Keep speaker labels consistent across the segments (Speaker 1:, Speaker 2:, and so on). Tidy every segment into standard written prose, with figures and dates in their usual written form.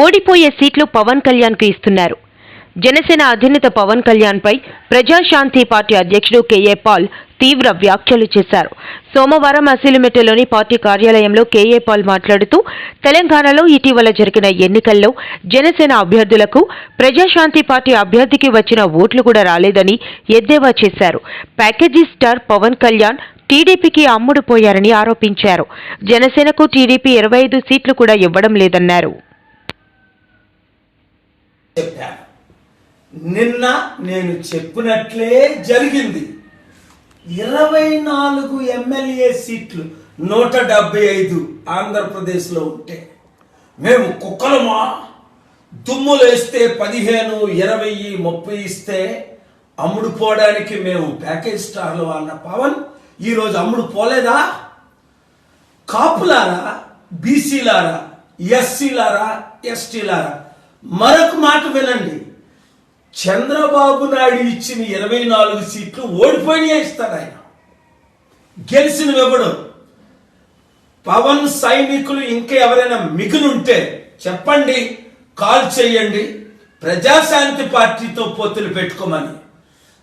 Speaker 1: ఓడిపోయే సీట్లు పవన్ కళ్యాణ్కు ఇస్తున్నారు. జనసేన అధినేత పవన్ కళ్యాణ్పై ప్రజాశాంతి పార్టీ అధ్యక్షుడు కేఏ పాల్ తీవ్ర వ్యాఖ్యలు చేశారు. సోమవారం అసిలిమెట్టలోని పార్టీ కార్యాలయంలో కేఏ పాల్ మాట్లాడుతూ, తెలంగాణలో ఇటీవల జరిగిన ఎన్నికల్లో జనసేన అభ్యర్థులకు ప్రజాశాంతి పార్టీ అభ్యర్థికి వచ్చిన ఓట్లు కూడా రాలేదని ఎద్దేవా చేశారు. ప్యాకేజీ స్టార్ పవన్ కళ్యాణ్ టీడీపీకి అమ్ముడుపోయారని ఆరోపించారు. జనసేనకు టీడీపీ 25 సీట్లు కూడా ఇవ్వడం లేదన్నారు.
Speaker 2: నిన్న నేను చెప్పినట్లే జరిగింది. 24 ఎమ్మెల్యే సీట్లు 175 ఆంధ్రప్రదేశ్లో ఉంటే మేము కుక్కలమా? దుమ్ములేస్తే 15, 20, 30 ఇస్తే అమ్ముడుపోవడానికి మేము ప్యాకేజ్ స్టార్లు అన్న పవన్ ఈరోజు అమ్ముడు పోలేదా? కాపులారా, బీసీలారా, ఎస్సీలారా, ఎస్టీలారా, మరొక మాట వినండి. చంద్రబాబు నాయుడు ఇచ్చిన 24 సీట్లు ఓడిపోయినా ఇస్తాడు ఆయన. గెలిచినవెవడు? పవన్ సైనికులు ఇంకా ఎవరైనా మిగులుంటే చెప్పండి, కాల్ చేయండి, ప్రజాశాంతి పార్టీతో పొత్తులు పెట్టుకోమని.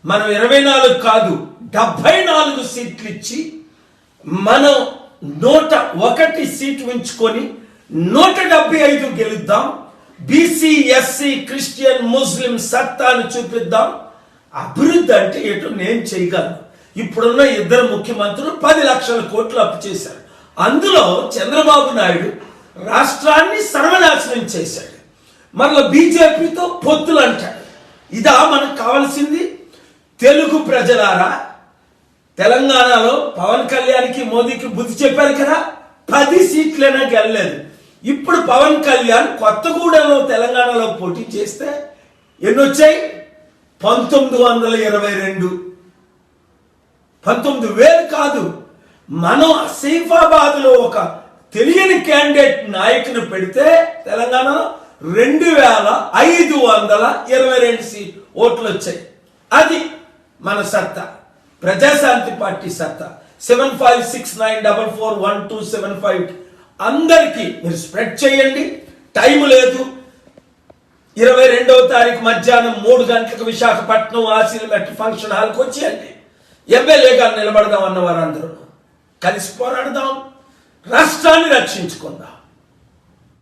Speaker 2: మనం 24 కాదు 74 సీట్లు ఇచ్చి మనం 101 సీట్లు ఉంచుకొని 175 గెలుద్దాం. బీసీ, ఎస్సీ, క్రిస్టియన్, ముస్లిం సత్తాను చూపిద్దాం. అభివృద్ధి అంటే ఏటో నేను చేయగలను. ఇప్పుడున్న 2 ముఖ్యమంత్రులు 10 లక్షల కోట్లు అప్పు చేశారు. అందులో చంద్రబాబు నాయుడు రాష్ట్రాన్ని సర్వనాశనం చేశాడు. మరలా బీజేపీతో పొత్తులు అంటాడు. ఇదా మనకు కావాల్సింది? తెలుగు ప్రజలారా, తెలంగాణలో పవన్ కళ్యాణ్కి, మోదీకి బుద్ధి చెప్పారు కదా, 10 సీట్లైనా గెలలేదు. ఇప్పుడు పవన్ కళ్యాణ్ కొత్తగూడెంలో తెలంగాణలో పోటీ చేస్తే ఎన్నొచ్చాయి? 1922. 19,000 కాదు. మనం ఆసిఫాబాద్లో ఒక తెలియని క్యాండిడేట్ నాయకుని పెడితే తెలంగాణలో 2522 ఓట్లు వచ్చాయి. అది మన సత్తా, ప్రజాశాంతి పార్టీ సత్తా. 7569441275 అందరికీ మీరు స్ప్రెడ్ చేయండి. టైం లేదు. 22వ తారీఖు మధ్యాహ్నం 3 గంటలకు విశాఖపట్నం ఆసిలిమెట్ ఫంక్షన్ హాల్కి వచ్చేయండి. ఎమ్మెల్యేగా నిలబడదాం అన్న వారందరూ కలిసి పోరాడదాం, రాష్ట్రాన్ని రక్షించుకుందాం.